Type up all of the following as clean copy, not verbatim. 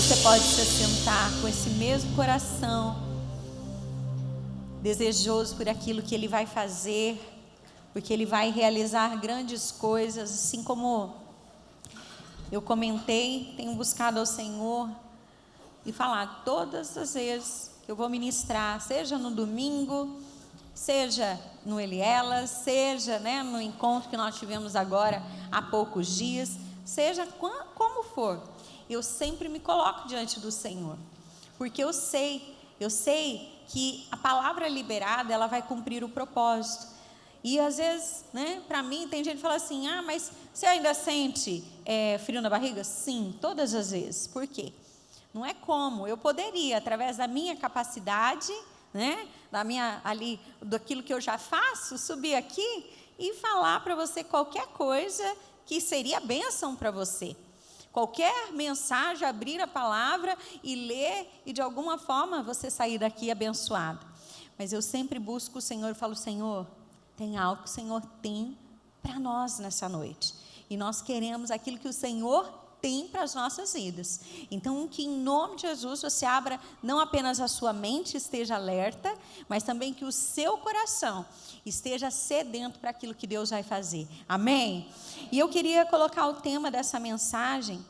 Você pode se assentar com esse mesmo coração, desejoso por aquilo que Ele vai fazer, porque Ele vai realizar grandes coisas, assim como eu comentei, tenho buscado ao Senhor e falar todas as vezes que eu vou ministrar, seja no domingo, seja no Elielas, seja no encontro que nós tivemos agora há poucos dias, seja como for, eu sempre me coloco diante do Senhor, porque eu sei que a palavra liberada, ela vai cumprir o propósito. E às vezes, para mim, tem gente que fala assim, mas você ainda sente frio na barriga? Sim, todas as vezes. Por quê? Não é como, eu poderia, através da minha capacidade, daquilo que eu já faço, subir aqui e falar para você qualquer coisa que seria bênção para você. Qualquer mensagem, abrir a palavra e ler, e de alguma forma você sair daqui abençoado. Mas eu sempre busco o Senhor e falo, Senhor, tem algo que o Senhor tem para nós nessa noite. E nós queremos aquilo que o Senhor tem para as nossas vidas. Então, que em nome de Jesus você abra não apenas a sua mente, esteja alerta, mas também que o seu coração esteja sedento para aquilo que Deus vai fazer. Amém? E eu queria colocar o tema dessa mensagem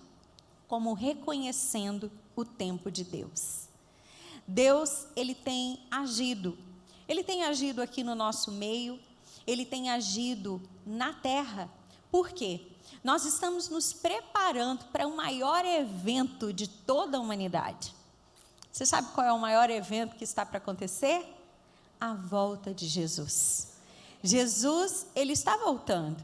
como reconhecendo o tempo de Deus. Deus, Ele tem agido. Ele tem agido aqui no nosso meio, Ele tem agido na terra. Por quê? Nós estamos nos preparando para o maior evento de toda a humanidade. Você sabe qual é o maior evento que está para acontecer? A volta de Jesus. Jesus, Ele está voltando.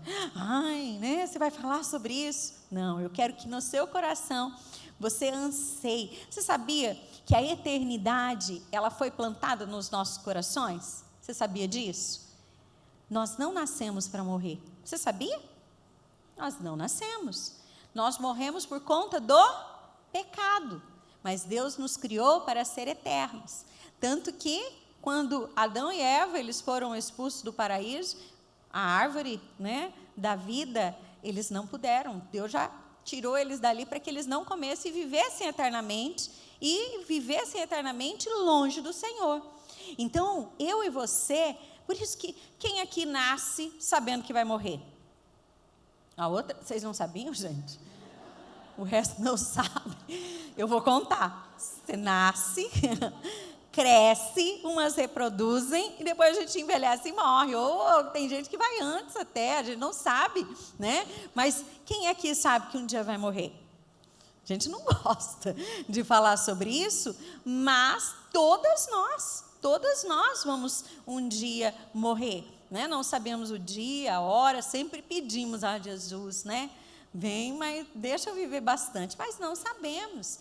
Você vai falar sobre isso? Não, eu quero que no seu coração você anseie. Você sabia que a eternidade, ela foi plantada nos nossos corações? Você sabia disso? Nós não nascemos para morrer. Você sabia? Nós não nascemos. Nós morremos por conta do pecado. Mas Deus nos criou para ser eternos. Tanto que, quando Adão e Eva, eles foram expulsos do paraíso, a árvore, da vida, eles não puderam. Deus já tirou eles dali para que eles não comessem e vivessem eternamente longe do Senhor. Então, eu e você, por isso que quem aqui nasce sabendo que vai morrer? A outra, vocês não sabiam, gente? O resto não sabe. Eu vou contar. Você nasce, cresce, umas reproduzem e depois a gente envelhece e morre. Ou tem gente que vai antes até, a gente não sabe, Mas quem aqui sabe que um dia vai morrer? A gente não gosta de falar sobre isso, mas todas nós vamos um dia morrer. Não sabemos o dia, a hora, sempre pedimos a Jesus, vem, mas deixa eu viver bastante, mas não sabemos,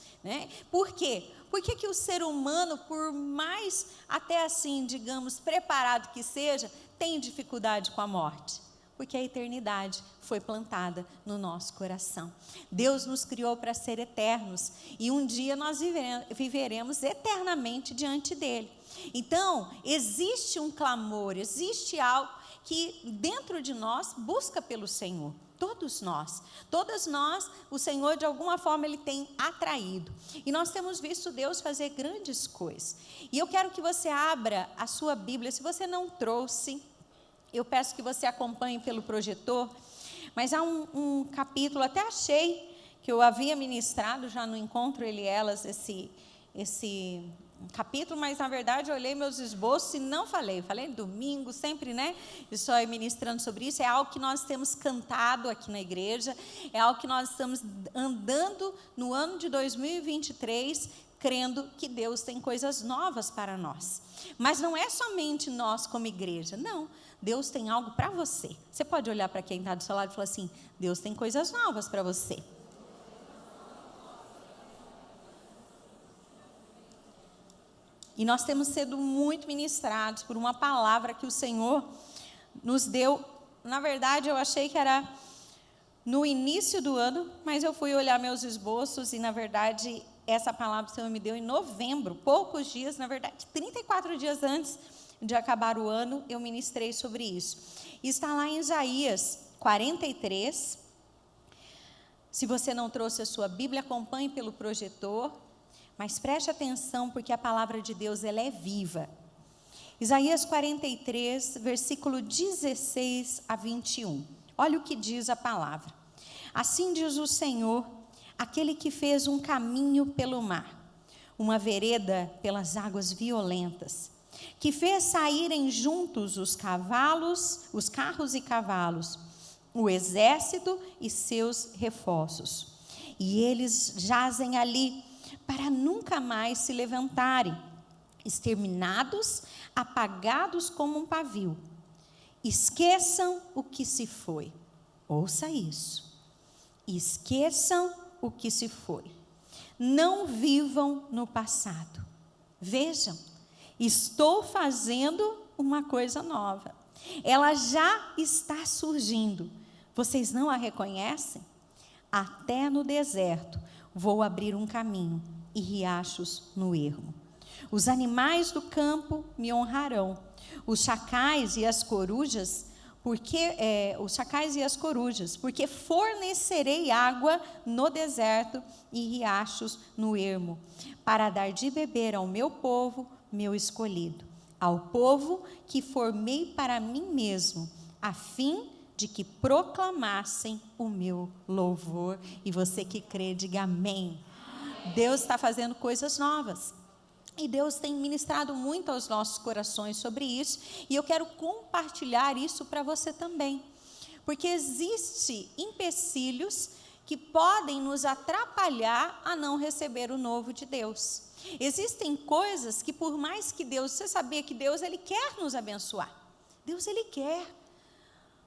Por quê? Por que o ser humano, por mais até assim, digamos, preparado que seja, tem dificuldade com a morte? Porque a eternidade foi plantada no nosso coração. Deus nos criou para ser eternos, e um dia nós viveremos eternamente diante dele. Então, existe um clamor, existe algo que dentro de nós busca pelo Senhor. Todas nós, o Senhor de alguma forma Ele tem atraído. E nós temos visto Deus fazer grandes coisas. E eu quero que você abra a sua Bíblia, se você não trouxe, eu peço que você acompanhe pelo projetor, mas há um capítulo, até achei que eu havia ministrado já no encontro Elielas esse capítulo, mas na verdade eu olhei meus esboços e não falei domingo, sempre, estou aí ministrando sobre isso. É algo que nós temos cantado aqui na igreja, é algo que nós estamos andando no ano de 2023, crendo que Deus tem coisas novas para nós. Mas não é somente nós como igreja, não. Deus tem algo para você. Você pode olhar para quem está do seu lado e falar assim, Deus tem coisas novas para você. E nós temos sido muito ministrados por uma palavra que o Senhor nos deu. Na verdade, eu achei que era no início do ano, mas eu fui olhar meus esboços e, na verdade, essa palavra o Senhor me deu em novembro, poucos dias, na verdade, 34 dias antes de acabar o ano, eu ministrei sobre isso. E está lá em Isaías 43, Se você não trouxe a sua Bíblia, acompanhe pelo projetor, mas preste atenção porque a palavra de Deus ela é viva. Isaías 43, versículo 16 a 21. Olha o que diz a palavra. Assim diz o Senhor, aquele que fez um caminho pelo mar, uma vereda pelas águas violentas, que fez saírem juntos os carros e cavalos, o exército e seus reforços. E eles jazem ali para nunca mais se levantarem, exterminados, apagados como um pavio. Esqueçam o que se foi. Ouça isso. Esqueçam o que se foi. Não vivam no passado. Vejam, estou fazendo uma coisa nova. Ela já está surgindo. Vocês não a reconhecem? Até no deserto vou abrir um caminho e riachos no ermo. Os animais do campo me honrarão, os chacais e as corujas, porque fornecerei água no deserto e riachos no ermo, para dar de beber ao meu povo, meu escolhido, ao povo que formei para mim mesmo, a fim de que proclamassem o meu louvor. E você que crê, diga amém. Deus está fazendo coisas novas. E Deus tem ministrado muito aos nossos corações sobre isso. E eu quero compartilhar isso para você também. Porque existem empecilhos que podem nos atrapalhar a não receber o novo de Deus. Existem coisas que por mais que Deus, você sabia que Deus ele quer nos abençoar. Deus ele quer.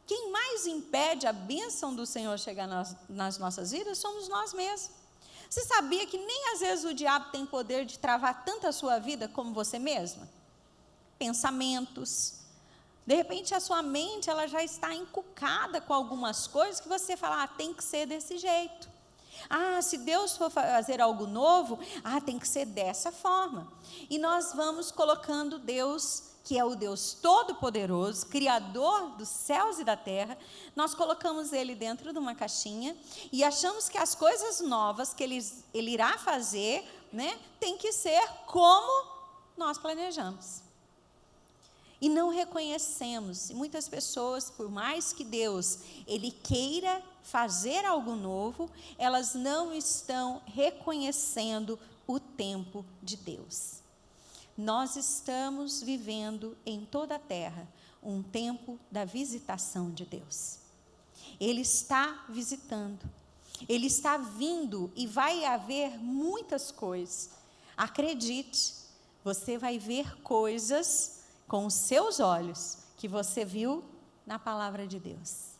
Quem mais impede a bênção do Senhor chegar nas nossas vidas somos nós mesmos. Você sabia que nem às vezes o diabo tem poder de travar tanto a sua vida como você mesma? Pensamentos. De repente a sua mente ela já está encucada com algumas coisas que você fala, tem que ser desse jeito. Se Deus for fazer algo novo, tem que ser dessa forma. E nós vamos colocando Deus, que é o Deus Todo-Poderoso, Criador dos céus e da terra, nós colocamos Ele dentro de uma caixinha e achamos que as coisas novas que Ele irá fazer, tem que ser como nós planejamos. E não reconhecemos, e muitas pessoas, por mais que Deus, Ele queira fazer algo novo, elas não estão reconhecendo o tempo de Deus. Nós estamos vivendo em toda a terra um tempo da visitação de Deus. Ele está visitando, Ele está vindo e vai haver muitas coisas. Acredite, você vai ver coisas com os seus olhos que você viu na palavra de Deus.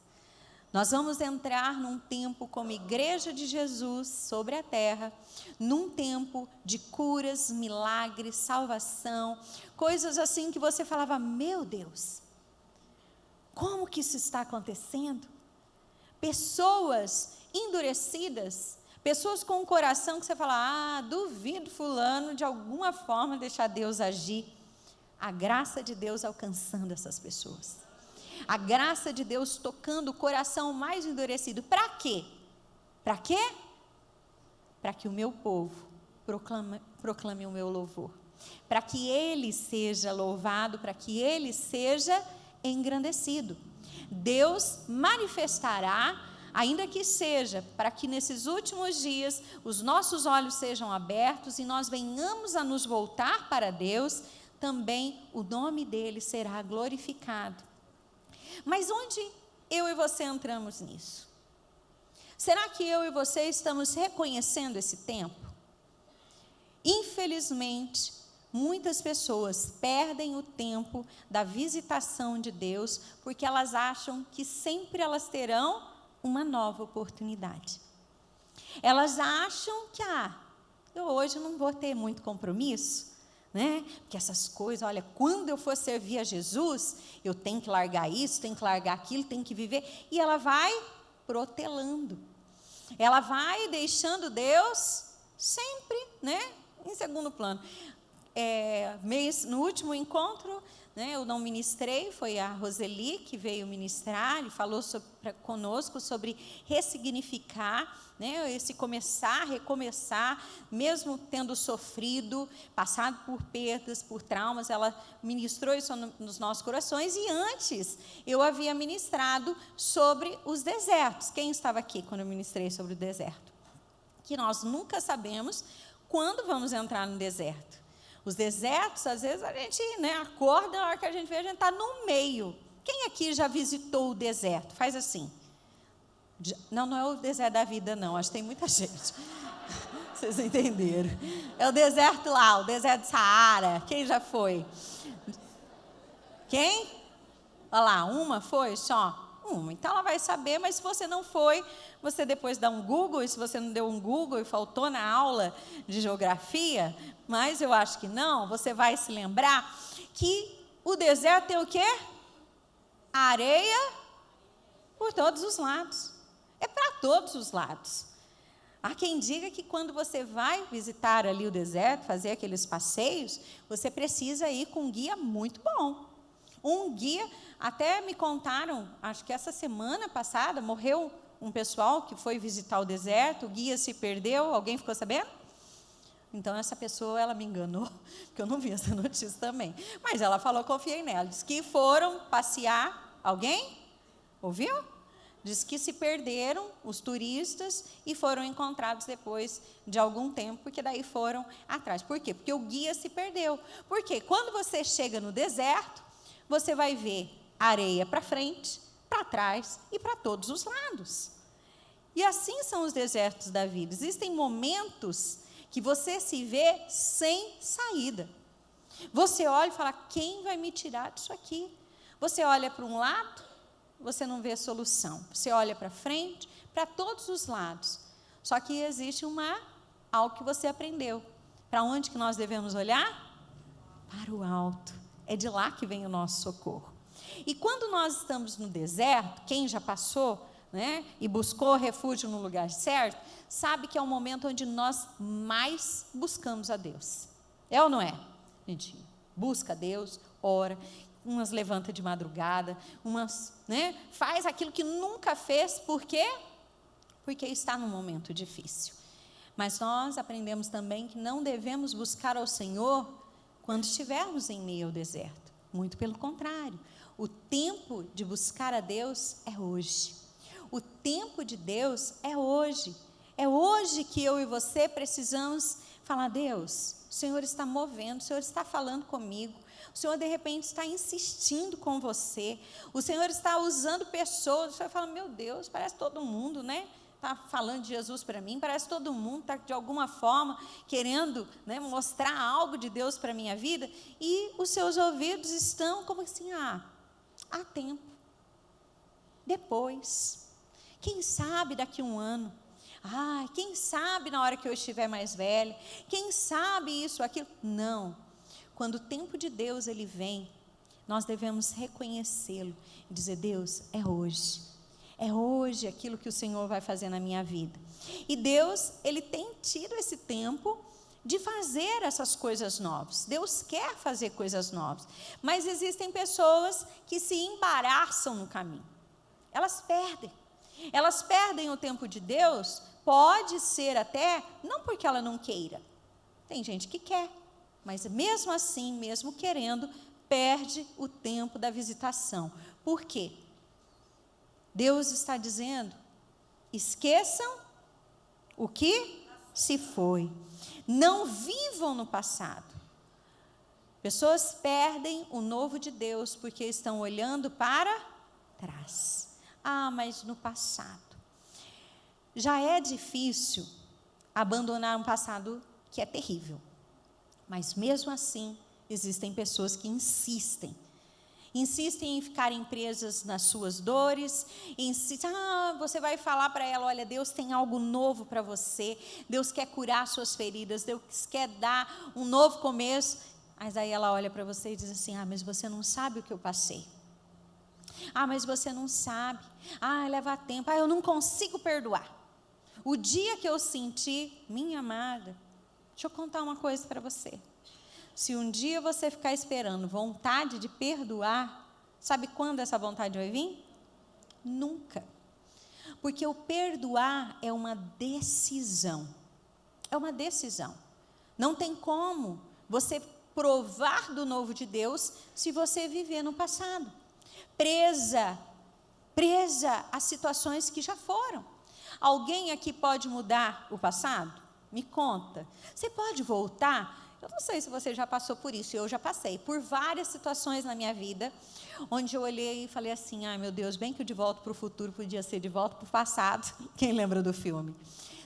Nós vamos entrar num tempo como igreja de Jesus sobre a terra, num tempo de curas, milagres, salvação, coisas assim que você falava, meu Deus, como que isso está acontecendo? Pessoas endurecidas, pessoas com um coração que você fala, duvido fulano de alguma forma deixar Deus agir. A graça de Deus alcançando essas pessoas. A graça de Deus tocando o coração mais endurecido. Para quê? Para quê? Para que o meu povo proclame o meu louvor. Para que Ele seja louvado, para que Ele seja engrandecido. Deus manifestará, ainda que seja, para que nesses últimos dias os nossos olhos sejam abertos e nós venhamos a nos voltar para Deus, também o nome dele será glorificado. Mas onde eu e você entramos nisso? Será que eu e você estamos reconhecendo esse tempo? Infelizmente, muitas pessoas perdem o tempo da visitação de Deus porque elas acham que sempre elas terão uma nova oportunidade. Elas acham que, eu hoje não vou ter muito compromisso, porque essas coisas, olha, quando eu for servir a Jesus, eu tenho que largar isso, tenho que largar aquilo, tenho que viver, e ela vai protelando, ela vai deixando Deus sempre, em segundo plano. no último encontro, né, eu não ministrei, foi a Roseli que veio ministrar e falou conosco sobre ressignificar, né, esse recomeçar, mesmo tendo sofrido, passado por perdas, por traumas, ela ministrou isso nos nossos corações. E antes, eu havia ministrado sobre os desertos. Quem estava aqui quando eu ministrei sobre o deserto? Que nós nunca sabemos quando vamos entrar no deserto. Os desertos, às vezes, a gente, né, acorda, na hora que a gente vê, a gente está no meio. Quem aqui já visitou o deserto? Faz assim. Não é o deserto da vida, não. Acho que tem muita gente. Vocês entenderam. É o deserto lá, o deserto do Saara. Quem já foi? Quem? Olha lá, uma foi só? Uma. Então, ela vai saber, mas se você não foi, você depois dá um Google, e se você não deu um Google e faltou na aula de geografia, mas eu acho que não, você vai se lembrar que o deserto tem o quê? Areia por todos os lados. É para todos os lados. Há quem diga que quando você vai visitar ali o deserto, fazer aqueles passeios, você precisa ir com um guia muito bom. Um guia, até me contaram, acho que essa semana passada, morreu um pessoal que foi visitar o deserto, o guia se perdeu, alguém ficou sabendo? Então, essa pessoa, ela me enganou, porque eu não vi essa notícia também. Mas ela falou, confiei nela, disse que foram passear, alguém? Ouviu? Diz que se perderam os turistas e foram encontrados depois de algum tempo, porque daí foram atrás. Por quê? Porque o guia se perdeu. Porque quando você chega no deserto, você vai ver areia para frente, para trás e para todos os lados. E assim são os desertos da vida. Existem momentos que você se vê sem saída. Você olha e fala, quem vai me tirar disso aqui? Você olha para um lado, você não vê solução. Você olha para frente, para todos os lados. Só que existe algo que você aprendeu. Para onde que nós devemos olhar? Para o alto. É de lá que vem o nosso socorro. E quando nós estamos no deserto, quem já passou, né, e buscou refúgio no lugar certo, sabe que é o momento onde nós mais buscamos a Deus. É ou não é? A gente busca a Deus, ora, umas levanta de madrugada, umas, né, faz aquilo que nunca fez, por quê? Porque está num momento difícil. Mas nós aprendemos também que não devemos buscar ao Senhor quando estivermos em meio ao deserto. Muito pelo contrário. O tempo de buscar a Deus é hoje. O tempo de Deus é hoje. É hoje que eu e você precisamos falar, Deus, o Senhor está movendo, o Senhor está falando comigo, o Senhor de repente está insistindo com você, o Senhor está usando pessoas, você vai falar, meu Deus, parece todo mundo, né? Está falando de Jesus para mim, parece todo mundo está de alguma forma querendo, né, mostrar algo de Deus para a minha vida, e os seus ouvidos estão como assim, há tempo, depois, quem sabe daqui a um ano, quem sabe na hora que eu estiver mais velha, quem sabe isso, aquilo, não, quando o tempo de Deus ele vem, nós devemos reconhecê-lo, e dizer, Deus, é hoje aquilo que o Senhor vai fazer na minha vida. E Deus, Ele tem tido esse tempo de fazer essas coisas novas. Deus quer fazer coisas novas. Mas existem pessoas que se embaraçam no caminho. Elas perdem o tempo de Deus, pode ser até, não porque ela não queira. Tem gente que quer, mas mesmo assim, mesmo querendo, perde o tempo da visitação. Por quê? Deus está dizendo, esqueçam o que se foi. Não vivam no passado. Pessoas perdem o novo de Deus porque estão olhando para trás. Mas no passado. Já é difícil abandonar um passado que é terrível. Mas mesmo assim, existem pessoas que insistem em ficarem presas nas suas dores, você vai falar para ela, olha, Deus tem algo novo para você, Deus quer curar suas feridas, Deus quer dar um novo começo, mas aí ela olha para você e diz assim, mas você não sabe o que eu passei, mas você não sabe, leva tempo, eu não consigo perdoar, o dia que eu senti, minha amada, deixa eu contar uma coisa para você, Se um dia você ficar esperando vontade de perdoar, sabe quando essa vontade vai vir? Nunca. Porque o perdoar é uma decisão. É uma decisão. Não tem como você provar do novo de Deus se você viver no passado. Presa a situações que já foram. Alguém aqui pode mudar o passado? Me conta. Você pode voltar? Eu não sei se você já passou por isso, eu já passei por várias situações na minha vida, onde eu olhei e falei assim, ai meu Deus, bem que o De Volta para o Futuro podia ser De Volta para o Passado. Quem lembra do filme?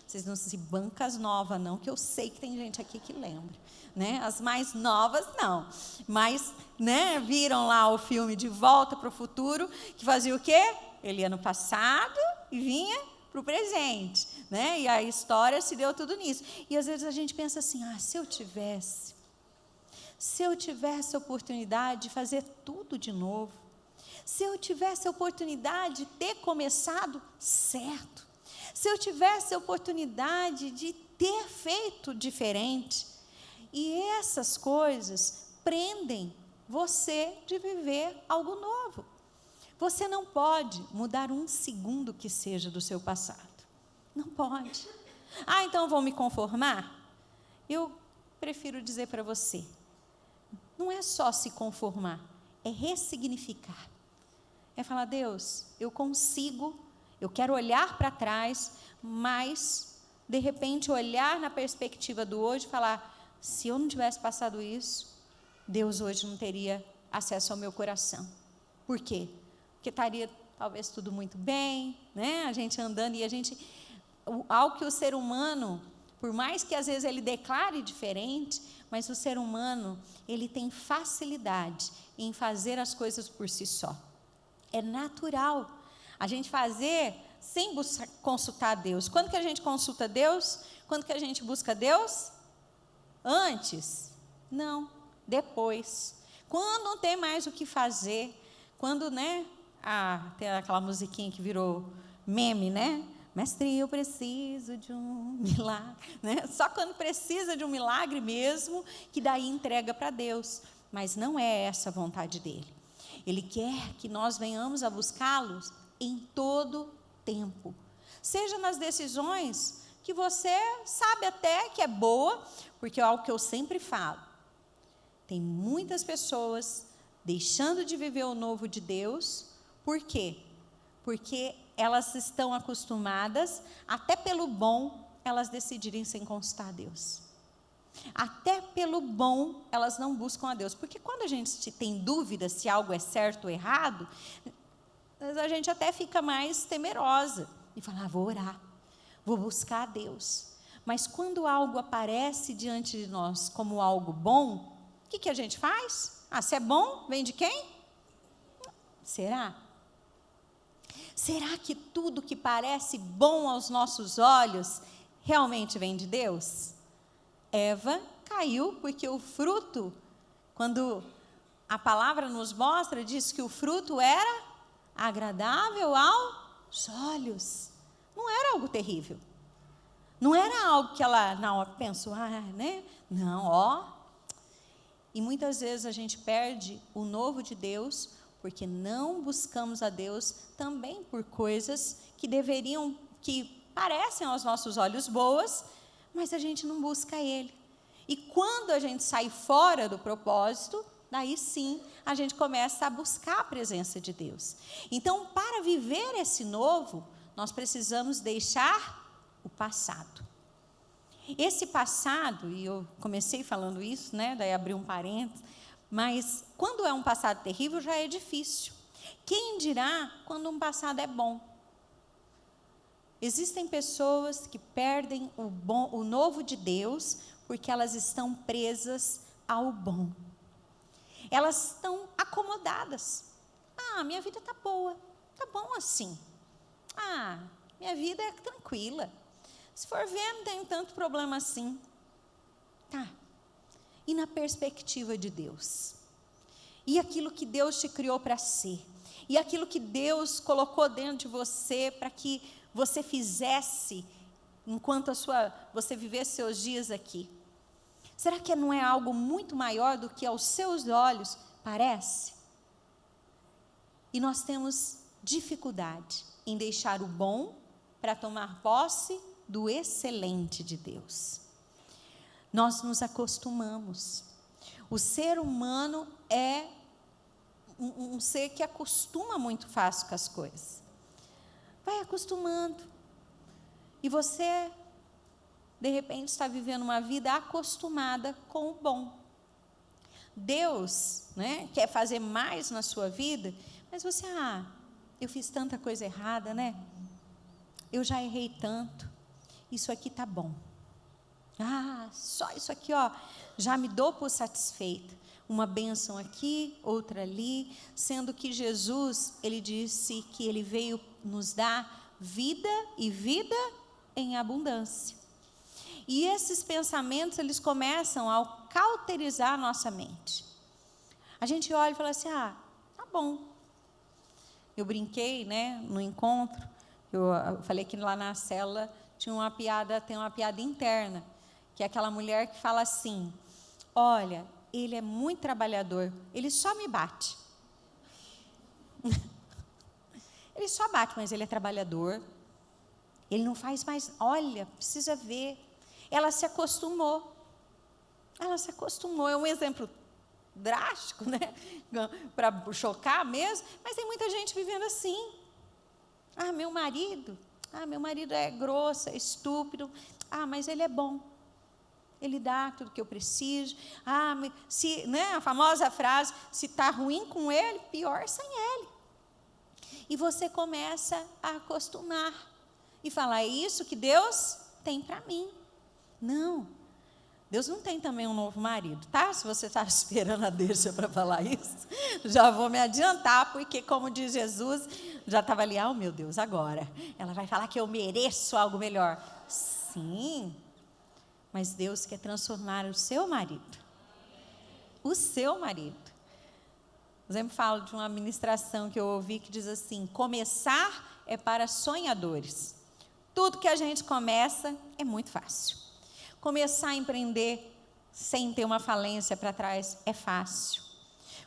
Vocês não se bancas novas não, que eu sei que tem gente aqui que lembra, né? As mais novas não, mas, né, viram lá o filme De Volta para o Futuro, que fazia o quê? Ele ia no passado e vinha para o presente, né? E a história se deu tudo nisso. E às vezes a gente pensa assim, se eu tivesse a oportunidade de fazer tudo de novo, se eu tivesse a oportunidade de ter começado certo, se eu tivesse a oportunidade de ter feito diferente, e essas coisas prendem você de viver algo novo. Você não pode mudar um segundo que seja do seu passado. Não pode. Então vou me conformar? Eu prefiro dizer para você, não é só se conformar, é ressignificar. É falar, Deus, eu quero olhar para trás, mas, de repente, olhar na perspectiva do hoje e falar, se eu não tivesse passado isso, Deus hoje não teria acesso ao meu coração. Por quê? Porque estaria talvez tudo muito bem, né? A gente andando e algo que o ser humano, por mais que às vezes ele declare diferente, mas o ser humano, ele tem facilidade em fazer as coisas por si só. É natural a gente fazer sem consultar Deus. Quando que a gente consulta Deus? Quando que a gente busca Deus? Antes? Não, depois. Quando não tem mais o que fazer, quando, né? Tem aquela musiquinha que virou meme, né? Mestre, eu preciso de um milagre, né? Só quando precisa de um milagre mesmo, que daí entrega para Deus. Mas não é essa a vontade dele. Ele quer que nós venhamos a buscá-los em todo tempo. Seja nas decisões que você sabe até que é boa, porque é algo que eu sempre falo. Tem muitas pessoas deixando de viver o novo de Deus. Por quê? Porque elas estão acostumadas, até pelo bom, elas decidirem sem consultar a Deus. Até pelo bom, elas não buscam a Deus. Porque quando a gente tem dúvida se algo é certo ou errado, a gente até fica mais temerosa. E fala, vou orar, vou buscar a Deus. Mas quando algo aparece diante de nós como algo bom, o que a gente faz? Se é bom, vem de quem? Será? Será que tudo que parece bom aos nossos olhos realmente vem de Deus? Eva caiu porque o fruto, quando a palavra nos mostra, diz que o fruto era agradável aos olhos. Não era algo terrível. Não era algo que ela na hora pensou, né? Não, E muitas vezes a gente perde o novo de Deus porque não buscamos a Deus também por coisas que parecem aos nossos olhos boas, mas a gente não busca Ele. E quando a gente sai fora do propósito, daí sim a gente começa a buscar a presença de Deus. Então, para viver esse novo, nós precisamos deixar o passado. Esse passado, e eu comecei falando isso, né? Daí abri um parênteses, mas quando é um passado terrível já é difícil. Quem dirá quando um passado é bom? Existem pessoas que perdem o novo de Deus porque elas estão presas ao bom. Elas estão acomodadas. Minha vida está boa, está bom assim. Minha vida é tranquila. Se for ver, não tem tanto problema assim. Tá. E na perspectiva de Deus? E aquilo que Deus te criou para ser? E aquilo que Deus colocou dentro de você para que você fizesse enquanto você vivesse seus dias aqui? Será que não é algo muito maior do que aos seus olhos parece? E nós temos dificuldade em deixar o bom para tomar posse do excelente de Deus. Nós nos acostumamos. O ser humano é um ser que acostuma muito fácil com as coisas. Vai acostumando. E você, de repente, está vivendo uma vida acostumada com o bom. Deus, né, quer fazer mais na sua vida, mas você, eu fiz tanta coisa errada, né? Eu já errei tanto. Isso aqui tá bom. Só isso aqui, já me dou por satisfeita. Uma bênção aqui, outra ali, sendo que Jesus, ele disse que ele veio nos dar vida e vida em abundância. E esses pensamentos, eles começam a cauterizar a nossa mente. A gente olha e fala assim, tá bom. Eu brinquei, né, no encontro, eu falei que lá na célula tem uma piada interna, que é aquela mulher que fala assim, olha, ele é muito trabalhador, ele só me bate. Ele só bate, mas ele é trabalhador. Ele não faz mais, olha, precisa ver. Ela se acostumou. É um exemplo drástico, né? Para chocar mesmo, mas tem muita gente vivendo assim. Meu marido é grosso, é estúpido. Mas ele é bom. Ele dá tudo que eu preciso. Né, a famosa frase, se está ruim com ele, pior sem ele. E você começa a acostumar. E falar, é isso que Deus tem para mim. Não. Deus não tem também um novo marido, tá? Se você está esperando a deixa para falar isso, já vou me adiantar, porque como diz Jesus, já estava ali, meu Deus, agora. Ela vai falar que eu mereço algo melhor. Sim. Mas Deus quer transformar o seu marido. O seu marido. Por exemplo, falo de uma ministração que eu ouvi que diz assim, começar é para sonhadores. Tudo que a gente começa é muito fácil. Começar a empreender sem ter uma falência para trás é fácil.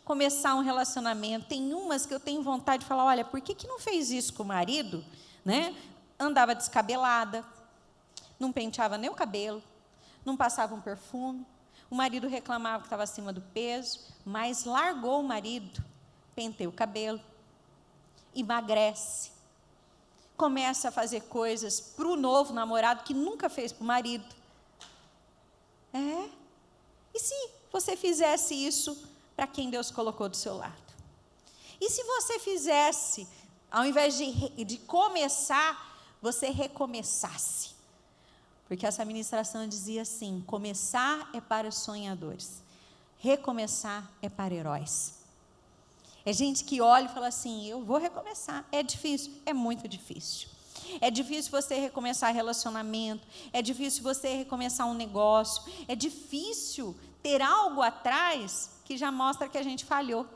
Começar um relacionamento, tem umas que eu tenho vontade de falar, olha, por que não fez isso com o marido? Né? Andava descabelada, não penteava nem o cabelo, não passava um perfume, o marido reclamava que estava acima do peso, mas largou o marido, penteia o cabelo, emagrece, começa a fazer coisas para o novo namorado que nunca fez para o marido. E se você fizesse isso para quem Deus colocou do seu lado? E se você fizesse, ao invés de começar, você recomeçasse? Porque essa ministração dizia assim, começar é para os sonhadores, recomeçar é para heróis. É gente que olha e fala assim, eu vou recomeçar. É difícil? É muito difícil. É difícil você recomeçar relacionamento, é difícil você recomeçar um negócio, é difícil ter algo atrás que já mostra que a gente falhou.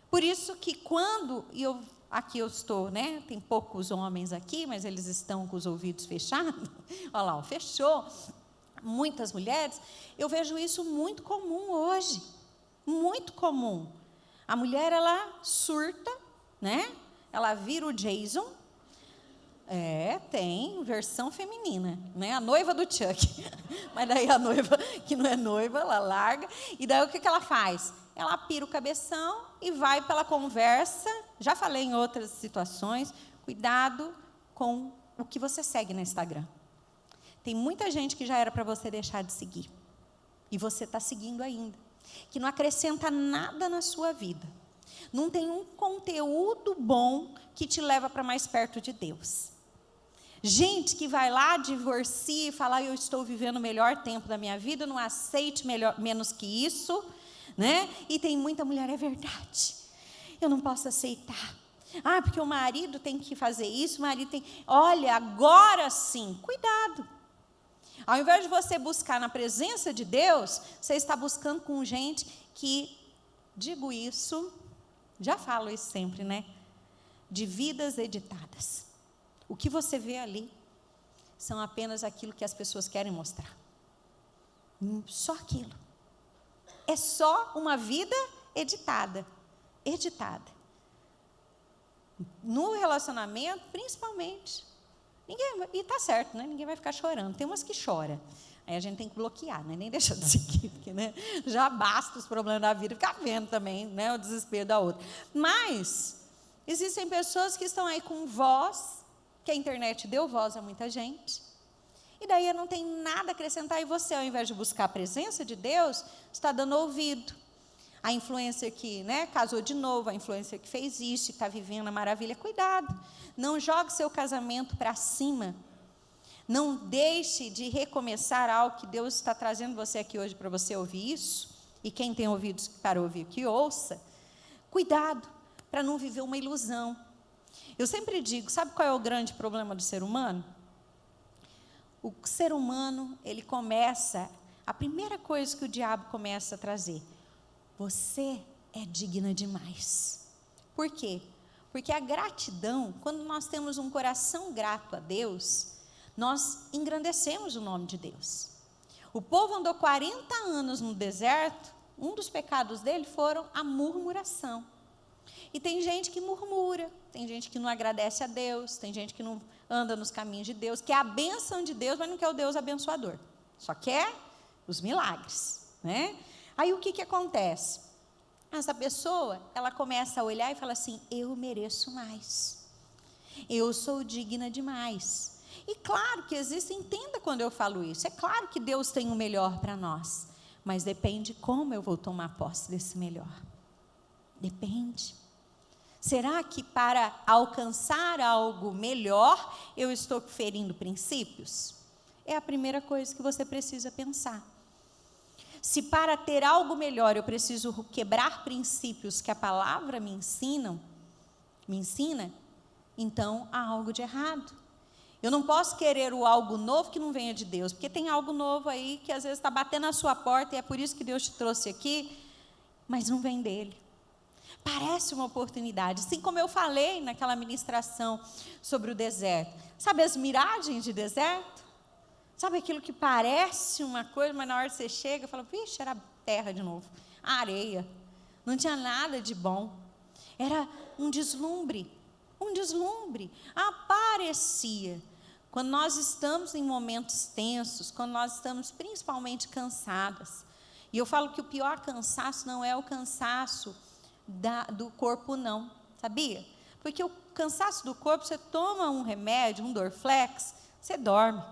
Por isso que aqui eu estou, né? Tem poucos homens aqui, mas eles estão com os ouvidos fechados. Olha lá, fechou. Muitas mulheres, eu vejo isso muito comum hoje, muito comum. A mulher, ela surta, né? Ela vira o Jason. Tem versão feminina, né? A noiva do Chuck. Mas daí a noiva, que não é noiva, ela larga. E daí o que ela faz? Ela pira o cabeção e vai pela conversa. Já falei em outras situações. Cuidado com o que você segue no Instagram. Tem muita gente que já era para você deixar de seguir. E você está seguindo ainda. Que não acrescenta nada na sua vida. Não tem um conteúdo bom que te leva para mais perto de Deus. Gente que vai lá, divorcia e fala, eu estou vivendo o melhor tempo da minha vida, não aceite menos que isso, né? E tem muita mulher, é verdade, eu não posso aceitar. Porque o marido tem que fazer isso, o marido tem... Olha, agora sim, cuidado. Ao invés de você buscar na presença de Deus, você está buscando com gente que, digo isso, já falo isso sempre, né? De vidas editadas. O que você vê ali são apenas aquilo que as pessoas querem mostrar. Só aquilo. É só uma vida editada. No relacionamento, principalmente. E tá certo, né? Ninguém vai ficar chorando. Tem umas que choram. Aí a gente tem que bloquear, né? Nem deixar de seguir, porque, né, já basta os problemas da vida, ficar vendo também, né, o desespero da outra. Mas existem pessoas que estão aí com voz, que a internet deu voz a muita gente, e daí não tem nada a acrescentar, e você, ao invés de buscar a presença de Deus, está dando ouvido. A influencer que, né, casou de novo, a influencer que fez isso, está vivendo a maravilha, cuidado. Não jogue seu casamento para cima. Não deixe de recomeçar algo que Deus está trazendo você aqui hoje para você ouvir isso. E quem tem ouvidos para ouvir, que ouça. Cuidado para não viver uma ilusão. Eu sempre digo, sabe qual é o grande problema do ser humano? O ser humano, ele começa, a primeira coisa que o diabo começa a trazer: você é digna demais. Por quê? Porque a gratidão, quando nós temos um coração grato a Deus, nós engrandecemos o nome de Deus. O povo andou 40 anos no deserto, um dos pecados dele foram a murmuração. E tem gente que murmura, tem gente que não agradece a Deus, tem gente que não anda nos caminhos de Deus, quer a bênção de Deus, mas não quer o Deus abençoador. Só quer os milagres, né? Aí o que acontece? Essa pessoa, ela começa a olhar e fala assim: eu mereço mais. Eu sou digna demais. E claro que existe, entenda quando eu falo isso, é claro que Deus tem o melhor para nós, mas depende como eu vou tomar posse desse melhor. Depende. Será que para alcançar algo melhor, eu estou ferindo princípios? É a primeira coisa que você precisa pensar. Se para ter algo melhor eu preciso quebrar princípios que a palavra me ensina, então há algo de errado. Eu não posso querer o algo novo que não venha de Deus, porque tem algo novo aí que às vezes está batendo na sua porta e é por isso que Deus te trouxe aqui, mas não vem dele. Parece uma oportunidade, assim como eu falei naquela ministração sobre o deserto. Sabe as miragens de deserto? Sabe aquilo que parece uma coisa, mas na hora que você chega, fala: vixe, era terra de novo, areia. Não tinha nada de bom. Era um deslumbre. Aparecia. Quando nós estamos em momentos tensos, quando nós estamos principalmente cansadas. E eu falo que o pior cansaço não é o cansaço do corpo, não. Sabia? Porque o cansaço do corpo, você toma um remédio, um Dorflex, você dorme.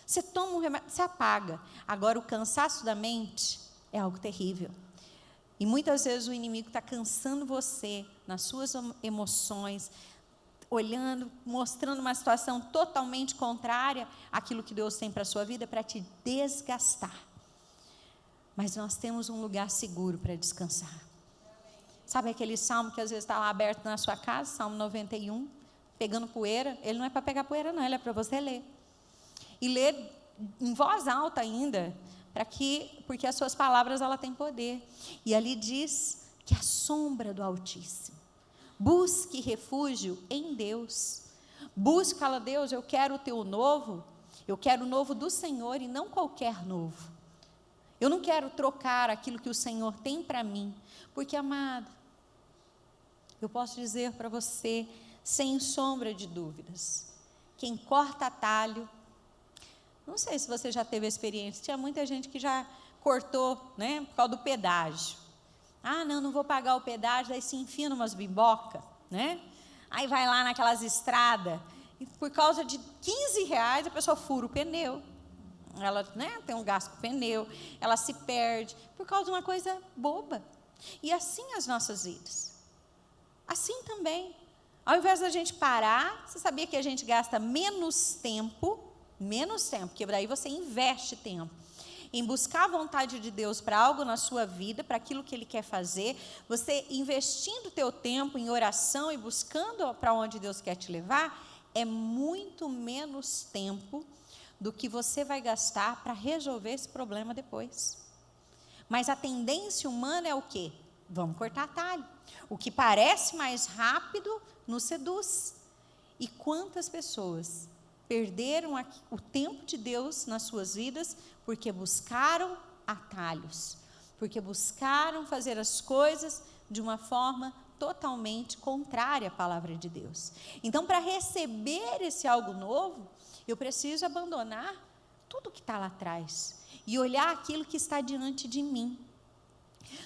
Você toma um remédio, você apaga. Agora, o cansaço da mente é algo terrível. E muitas vezes o inimigo está cansando você nas suas emoções, olhando, mostrando uma situação totalmente contrária àquilo que Deus tem para a sua vida, para te desgastar. Mas nós temos um lugar seguro para descansar. Sabe aquele salmo que às vezes está lá aberto na sua casa, Salmo 91, pegando poeira? Ele não é para pegar poeira, não, ele é para você ler. E ler em voz alta ainda, porque as suas palavras ela têm poder. E ali diz que a sombra do Altíssimo. Busque refúgio em Deus. Busque, fala: Deus, eu quero o teu novo, eu quero o novo do Senhor e não qualquer novo. Eu não quero trocar aquilo que o Senhor tem para mim, porque, amado, eu posso dizer para você, sem sombra de dúvidas, quem corta atalho, não sei se você já teve a experiência, tinha muita gente que já cortou, né, por causa do pedágio. Ah, não vou pagar o pedágio, daí se enfia numas bimboca, né? Aí vai lá naquelas estradas, e por causa de R$15, a pessoa fura o pneu. Ela, né, tem um gasto com o pneu, ela se perde, por causa de uma coisa boba. E assim as nossas vidas. Assim também. Ao invés da gente parar, você sabia que a gente gasta menos tempo, porque daí você investe tempo em buscar a vontade de Deus para algo na sua vida, para aquilo que Ele quer fazer, você investindo o teu tempo em oração e buscando para onde Deus quer te levar, é muito menos tempo do que você vai gastar para resolver esse problema depois. Mas a tendência humana é o quê? Vamos cortar atalho. O que parece mais rápido nos seduz. E quantas pessoas perderam o tempo de Deus nas suas vidas porque buscaram atalhos, porque buscaram fazer as coisas de uma forma totalmente contrária à palavra de Deus. Então, para receber esse algo novo, eu preciso abandonar tudo que está lá atrás e olhar aquilo que está diante de mim.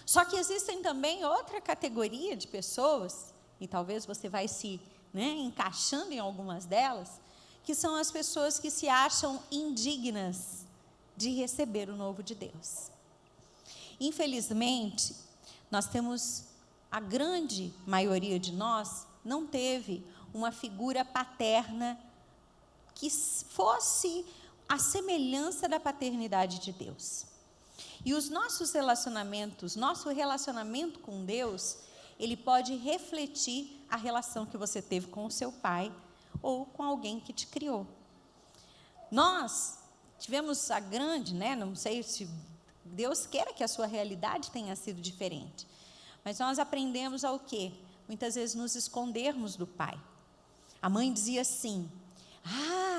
Só que existem também outra categoria de pessoas, e talvez você vai se encaixando em algumas delas, que são as pessoas que se acham indignas de receber o novo de Deus. Infelizmente, a grande maioria de nós não teve uma figura paterna que fosse a semelhança da paternidade de Deus. E os nossos relacionamentos, nosso relacionamento com Deus, ele pode refletir a relação que você teve com o seu pai ou com alguém que te criou. Nós tivemos a grande, não sei se Deus queira que a sua realidade tenha sido diferente, mas nós aprendemos ao quê? Muitas vezes nos escondermos do pai. A mãe dizia assim: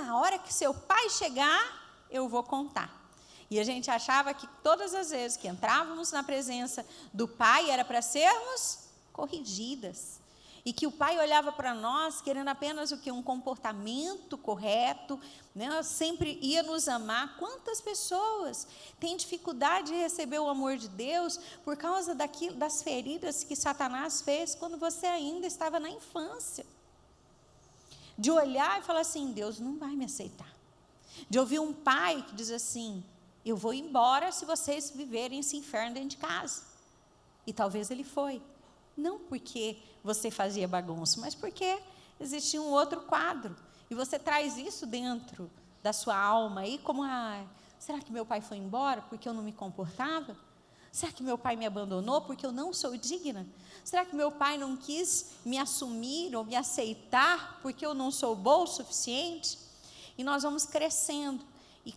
a hora que seu pai chegar, eu vou contar. E a gente achava que todas as vezes que entrávamos na presença do pai, era para sermos corrigidas. E que o pai olhava para nós, querendo apenas o quê? Um comportamento correto, sempre ia nos amar. Quantas pessoas têm dificuldade de receber o amor de Deus por causa das feridas que Satanás fez quando você ainda estava na infância? De olhar e falar assim: Deus não vai me aceitar. De ouvir um pai que diz assim: eu vou embora se vocês viverem esse inferno dentro de casa. E talvez ele foi. Não porque você fazia bagunça, mas porque existia um outro quadro. E você traz isso dentro da sua alma aí, como: será que meu pai foi embora porque eu não me comportava? Será que meu pai me abandonou porque eu não sou digna? Será que meu pai não quis me assumir ou me aceitar porque eu não sou boa o suficiente? E nós vamos crescendo e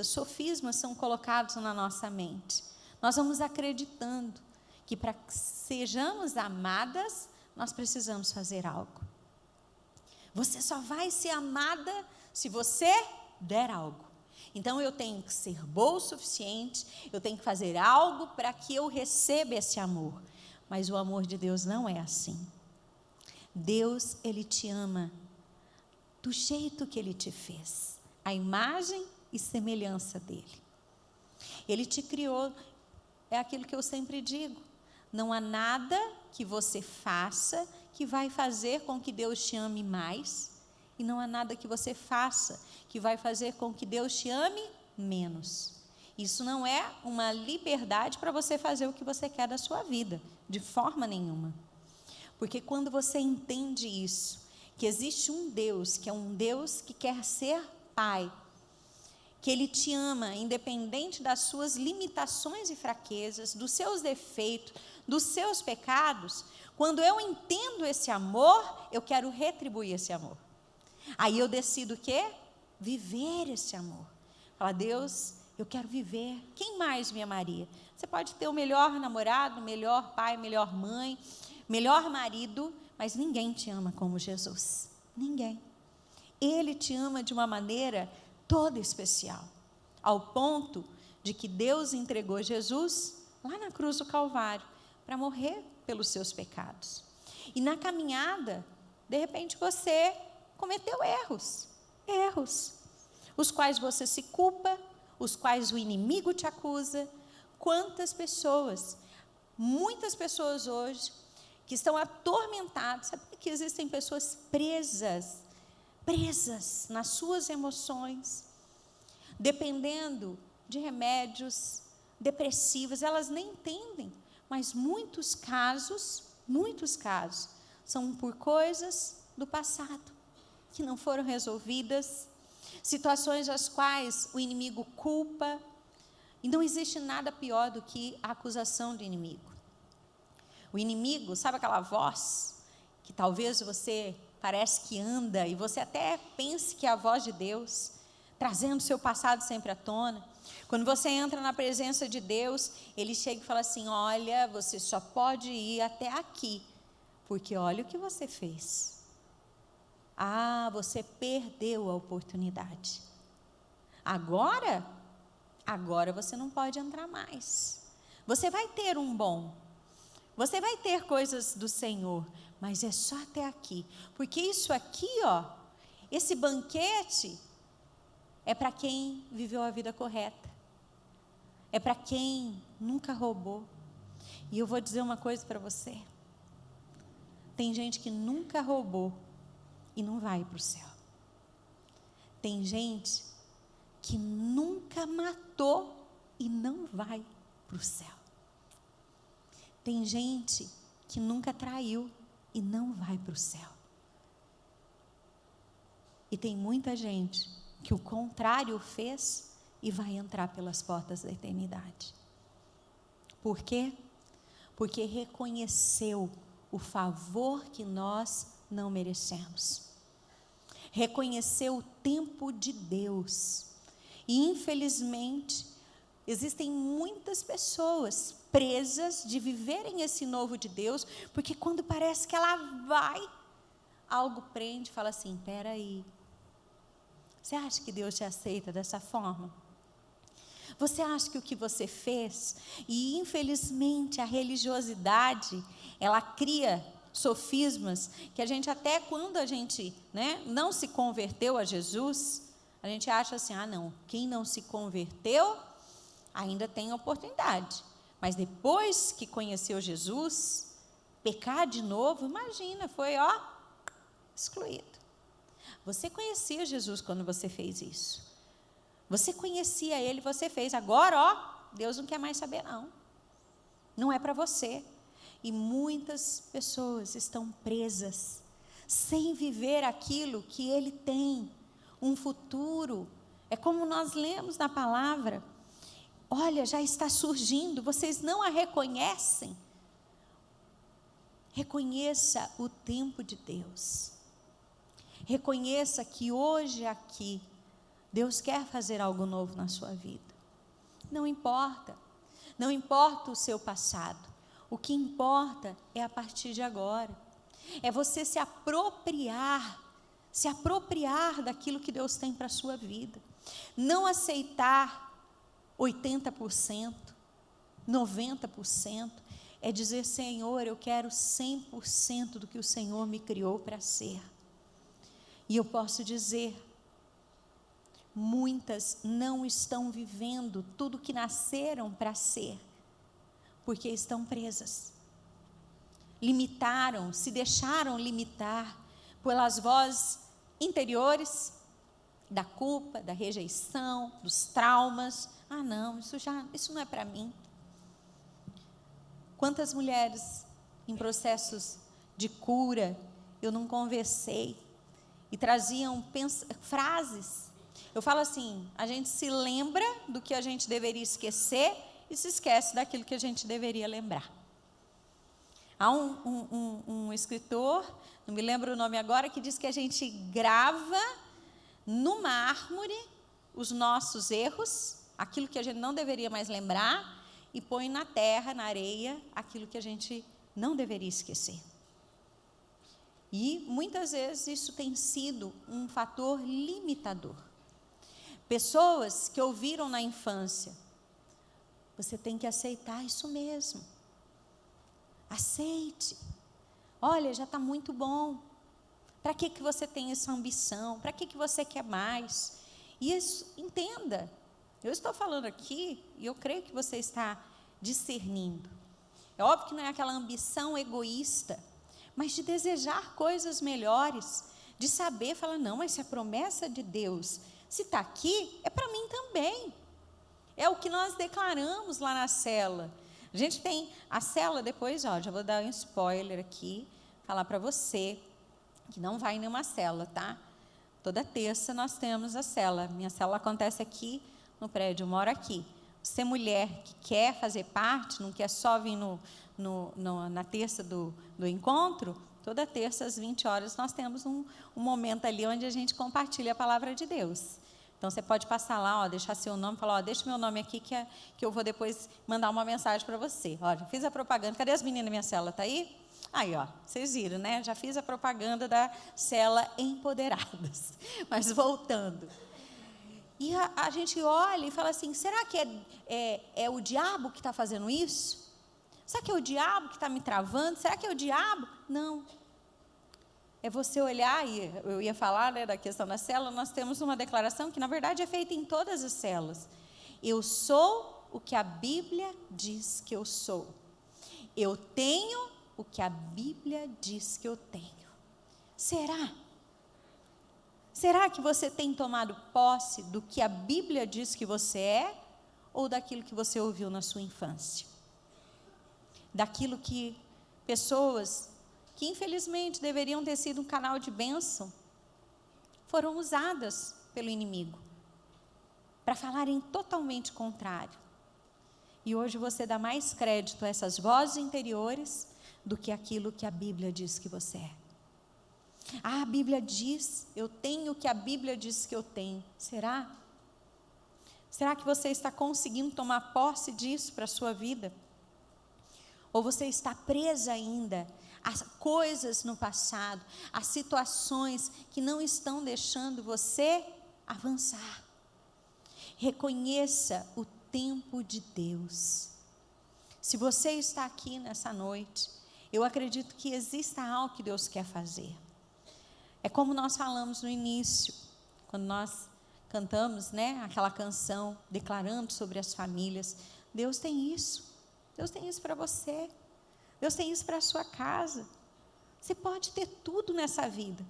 sofismas são colocados na nossa mente. Nós vamos acreditando que para que sejamos amadas, nós precisamos fazer algo. Você só vai ser amada se você der algo. Então eu tenho que ser boa o suficiente, eu tenho que fazer algo para que eu receba esse amor. Mas o amor de Deus não é assim. Deus, Ele te ama do jeito que Ele te fez, a imagem e semelhança dEle. Ele te criou, é aquilo que eu sempre digo: não há nada que você faça que vai fazer com que Deus te ame mais, e não há nada que você faça que vai fazer com que Deus te ame menos. Isso não é uma liberdade para você fazer o que você quer da sua vida, de forma nenhuma. Porque quando você entende isso, que existe um Deus, que é um Deus que quer ser Pai, que Ele te ama, independente das suas limitações e fraquezas, dos seus defeitos, dos seus pecados, quando eu entendo esse amor, eu quero retribuir esse amor. Aí eu decido o quê? Viver esse amor. Fala: Deus, eu quero viver. Quem mais me amaria? Você pode ter o melhor namorado, melhor pai, melhor mãe, melhor marido, mas ninguém te ama como Jesus. Ninguém. Ele te ama de uma maneira toda especial, ao ponto de que Deus entregou Jesus lá na cruz do Calvário para morrer pelos seus pecados. E na caminhada, de repente você cometeu erros, os quais você se culpa, os quais o inimigo te acusa. Quantas pessoas, muitas pessoas hoje, que estão atormentadas. Sabe que existem pessoas presas nas suas emoções, dependendo de remédios depressivos, elas nem entendem, mas muitos casos são por coisas do passado, que não foram resolvidas, situações as quais o inimigo culpa, e não existe nada pior do que a acusação do inimigo. O inimigo, sabe aquela voz que talvez você parece que anda e você até pense que é a voz de Deus, trazendo seu passado sempre à tona? Quando você entra na presença de Deus, Ele chega e fala assim: olha, você só pode ir até aqui, porque olha o que você fez. Você perdeu a oportunidade. Agora agora você não pode entrar mais. Você vai ter um bom, você vai ter coisas do Senhor, mas é só até aqui, porque isso aqui, ó, esse banquete é para quem viveu a vida correta, é para quem nunca roubou. E eu vou dizer uma coisa para você, tem gente que nunca roubou e não vai para o céu. Tem gente que nunca matou e não vai para o céu. Tem gente que nunca traiu e não vai para o céu. E tem muita gente que o contrário fez e vai entrar pelas portas da eternidade. Por quê? Porque reconheceu o favor que nós não merecemos. Reconheceu o tempo de Deus. E infelizmente, existem muitas pessoas presas de viverem esse novo de Deus, porque quando parece que ela vai, algo prende e fala assim, espera aí, você acha que Deus te aceita dessa forma? Você acha que o que você fez, e infelizmente a religiosidade, ela cria sofismas, que a gente até quando a gente, não se converteu a Jesus, a gente acha assim, não, quem não se converteu, ainda tem oportunidade, mas depois que conheceu Jesus, pecar de novo, imagina, foi excluído. Você conhecia Jesus quando você fez isso, você conhecia Ele, você fez, agora Deus não quer mais saber não é para você. E muitas pessoas estão presas, sem viver aquilo que Ele tem, um futuro. É como nós lemos na palavra, olha, já está surgindo, vocês não a reconhecem. Reconheça o tempo de Deus. Reconheça que hoje aqui, Deus quer fazer algo novo na sua vida. Não importa o seu passado. O que importa é a partir de agora. É você se apropriar daquilo que Deus tem para a sua vida. Não aceitar 80%, 90%, é dizer, Senhor, eu quero 100% do que o Senhor me criou para ser. E eu posso dizer, muitas não estão vivendo tudo que nasceram para ser, porque estão presas. Limitaram, se deixaram limitar pelas vozes interiores, da culpa, da rejeição, dos traumas. Não, isso não é para mim. Quantas mulheres em processos de cura eu não conversei e traziam frases. Eu falo assim, a gente se lembra do que a gente deveria esquecer e se esquece daquilo que a gente deveria lembrar. Há um escritor, não me lembro o nome agora, que diz que a gente grava no mármore os nossos erros, aquilo que a gente não deveria mais lembrar, e põe na terra, na areia, aquilo que a gente não deveria esquecer. E muitas vezes isso tem sido um fator limitador. Pessoas que ouviram na infância, você tem que aceitar isso mesmo. Aceite. Olha, já está muito bom. Para que você tem essa ambição? Para que você quer mais? E isso, entenda. Eu estou falando aqui e eu creio que você está discernindo. É óbvio que não é aquela ambição egoísta, mas de desejar coisas melhores, de saber, falar, não, mas se a promessa de Deus, se está aqui, é para mim também. É o que nós declaramos lá na célula. A gente tem a célula, depois, já vou dar um spoiler aqui, falar para você, que não vai em nenhuma célula, tá? Toda terça nós temos a célula. Minha célula acontece aqui no prédio, eu moro aqui. Você, mulher que quer fazer parte, não quer só vir na terça do encontro, toda terça às 20 horas nós temos um momento ali onde a gente compartilha a palavra de Deus. Então, você pode passar lá, deixar seu nome, falar, deixa meu nome aqui que eu vou depois mandar uma mensagem para você. Já fiz a propaganda. Cadê as meninas da minha célula? Está aí? Aí, vocês viram, né? Já fiz a propaganda da célula Empoderadas. Mas voltando. E a gente olha e fala assim, será que é o diabo que está fazendo isso? Será que é o diabo que está me travando? Será que é o diabo? Não. É você olhar, e eu ia falar, né, da questão da célula, nós temos uma declaração que na verdade é feita em todas as células. Eu sou o que a Bíblia diz que eu sou. Eu tenho o que a Bíblia diz que eu tenho. Será? Será que você tem tomado posse do que a Bíblia diz que você é? Ou daquilo que você ouviu na sua infância? Daquilo que pessoas que infelizmente deveriam ter sido um canal de bênção, foram usadas pelo inimigo para falarem totalmente contrário. E hoje você dá mais crédito a essas vozes interiores do que aquilo que a Bíblia diz que você é. A Bíblia diz, eu tenho o que a Bíblia diz que eu tenho. Será? Será que você está conseguindo tomar posse disso para a sua vida? Ou você está presa ainda às coisas no passado, às situações que não estão deixando você avançar? Reconheça o tempo de Deus. Se você está aqui nessa noite, eu acredito que exista algo que Deus quer fazer. É como nós falamos no início, quando nós cantamos, né, aquela canção declarando sobre as famílias. Deus tem isso. Deus tem isso para você. Deus tem isso para a sua casa. Você pode ter tudo nessa vida.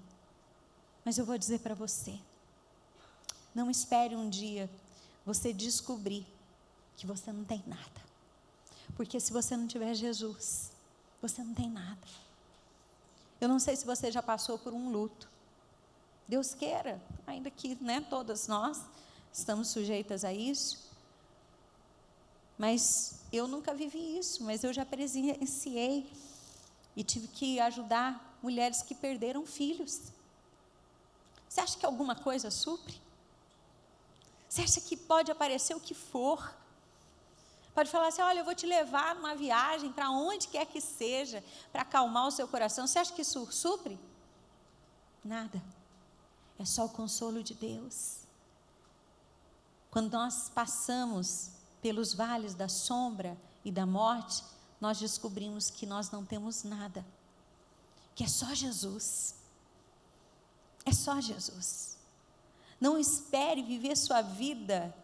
Mas eu vou dizer para você, não espere um dia você descobrir que você não tem nada. Porque se você não tiver Jesus, você não tem nada. Eu não sei se você já passou por um luto. Deus queira, ainda que, né, todas nós estamos sujeitas a isso. Mas eu nunca vivi isso, mas eu já presenciei e tive que ajudar mulheres que perderam filhos. Você acha que alguma coisa supre? Você acha que pode aparecer o que for? Pode falar assim, olha, eu vou te levar numa viagem para onde quer que seja, para acalmar o seu coração. Você acha que isso supre? Nada. É só o consolo de Deus. Quando nós passamos pelos vales da sombra e da morte, nós descobrimos que nós não temos nada, que é só Jesus. É só Jesus. Não espere viver sua vida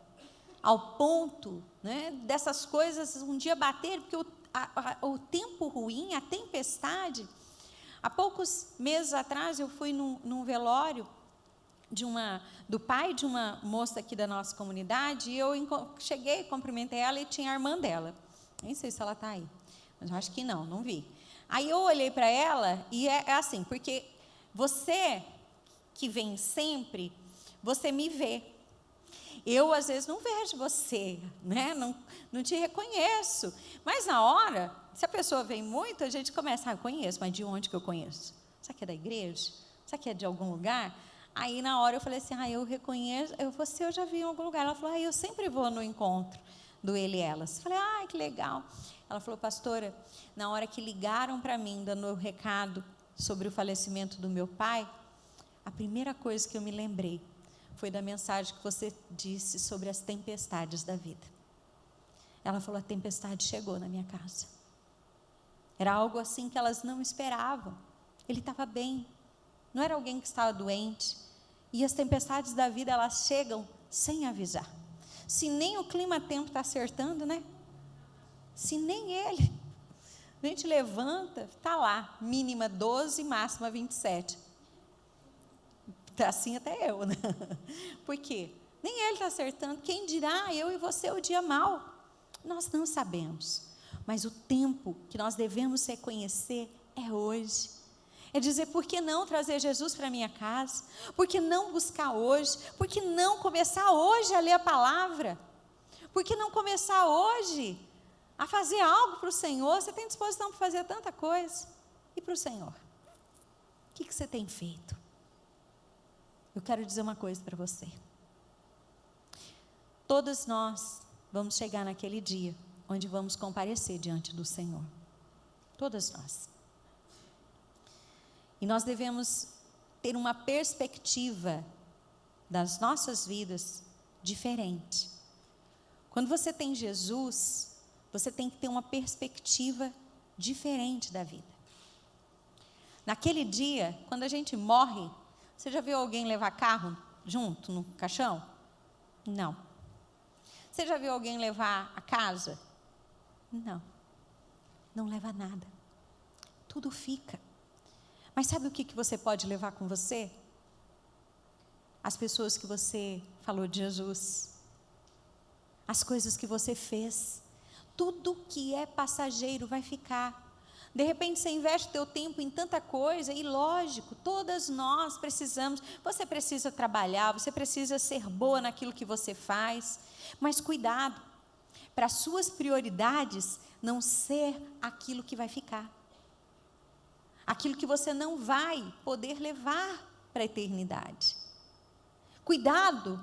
ao ponto, né, dessas coisas um dia bater, porque o tempo ruim, a tempestade. Há poucos meses atrás eu fui num velório do pai de uma moça aqui da nossa comunidade, e eu cheguei, cumprimentei ela e tinha a irmã dela. Nem sei se ela está aí, mas eu acho que não vi. Aí eu olhei para ela e é assim, porque você que vem sempre, você me vê. Eu, às vezes, não vejo você, né? Não te reconheço. Mas, na hora, se a pessoa vem muito, a gente começa, eu conheço, mas de onde que eu conheço? Será que é da igreja? Será que é de algum lugar? Aí, na hora, eu falei assim, eu reconheço, você eu já vi em algum lugar. Ela falou, eu sempre vou no encontro do Ele e Elas. Eu falei, que legal. Ela falou, pastora, na hora que ligaram para mim, dando o recado sobre o falecimento do meu pai, a primeira coisa que eu me lembrei foi da mensagem que você disse sobre as tempestades da vida. Ela falou, a tempestade chegou na minha casa. Era algo assim que elas não esperavam. Ele estava bem, não era alguém que estava doente. E as tempestades da vida, elas chegam sem avisar. Se nem o clima-tempo está acertando, né? Se nem ele. A gente levanta, está lá, mínima 12, máxima 27. Assim até eu, né? Por quê? Nem ele está acertando. Quem dirá eu e você o dia mau? Nós não sabemos. Mas o tempo que nós devemos reconhecer é hoje. É dizer, por que não trazer Jesus para a minha casa? Por que não buscar hoje? Por que não começar hoje a ler a palavra? Por que não começar hoje a fazer algo para o Senhor? Você tem disposição para fazer tanta coisa. E para o Senhor? O que você tem feito? Eu quero dizer uma coisa para você. Todos nós vamos chegar naquele dia onde vamos comparecer diante do Senhor. Todas nós. E nós devemos ter uma perspectiva das nossas vidas diferente. Quando você tem Jesus, você tem que ter uma perspectiva diferente da vida. Naquele dia, quando a gente morre, você já viu alguém levar carro junto no caixão? Não. Você já viu alguém levar a casa? Não. Não leva nada. Tudo fica. Mas sabe o que você pode levar com você? As pessoas que você falou de Jesus. As coisas que você fez. Tudo que é passageiro vai ficar. De repente você investe teu tempo em tanta coisa e lógico, todas nós precisamos, você precisa trabalhar, você precisa ser boa naquilo que você faz, mas cuidado, para suas prioridades não ser aquilo que vai ficar. Aquilo que você não vai poder levar para a eternidade. Cuidado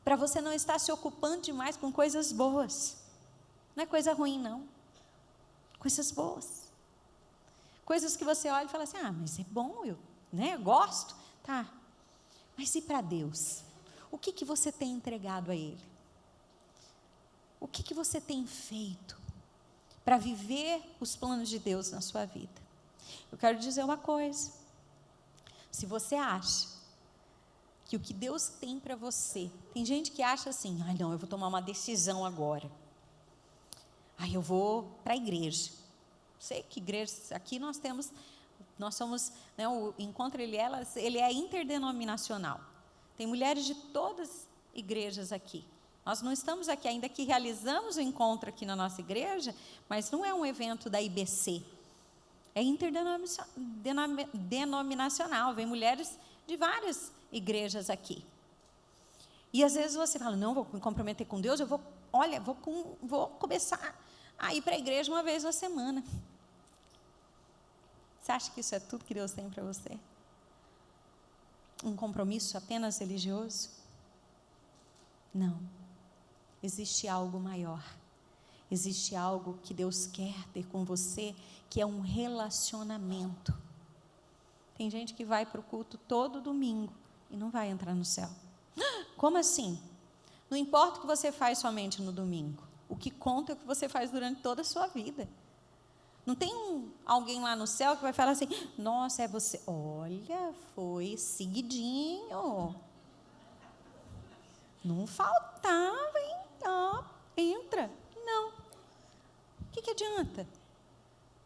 para você não estar se ocupando demais com coisas boas. Não é coisa ruim, não. Coisas boas. Coisas que você olha e fala assim, mas é bom, eu gosto. Tá, mas e para Deus? O que você tem entregado a Ele? O que você tem feito para viver os planos de Deus na sua vida? Eu quero dizer uma coisa. Se você acha que o que Deus tem para você, tem gente que acha assim, não, eu vou tomar uma decisão agora. Eu vou para a igreja. Sei que igreja, aqui nós somos, o Encontro ele é interdenominacional. Tem mulheres de todas as igrejas aqui. Nós não estamos aqui, ainda que realizamos o encontro aqui na nossa igreja, mas não é um evento da IBC. É interdenominacional, vem mulheres de várias igrejas aqui. E às vezes você fala, não, vou me comprometer com Deus, vou começar a ir para a igreja uma vez na semana. Você acha que isso é tudo que Deus tem para você? Um compromisso apenas religioso? Não. Existe algo maior. Existe algo que Deus quer ter com você, que é um relacionamento. Tem gente que vai para o culto todo domingo e não vai entrar no céu. Como assim? Não importa o que você faz somente no domingo. O que conta é o que você faz durante toda a sua vida. Não tem alguém lá no céu que vai falar assim, nossa, é você. Olha, foi seguidinho. Não faltava, hein? Entra. Não. O que adianta?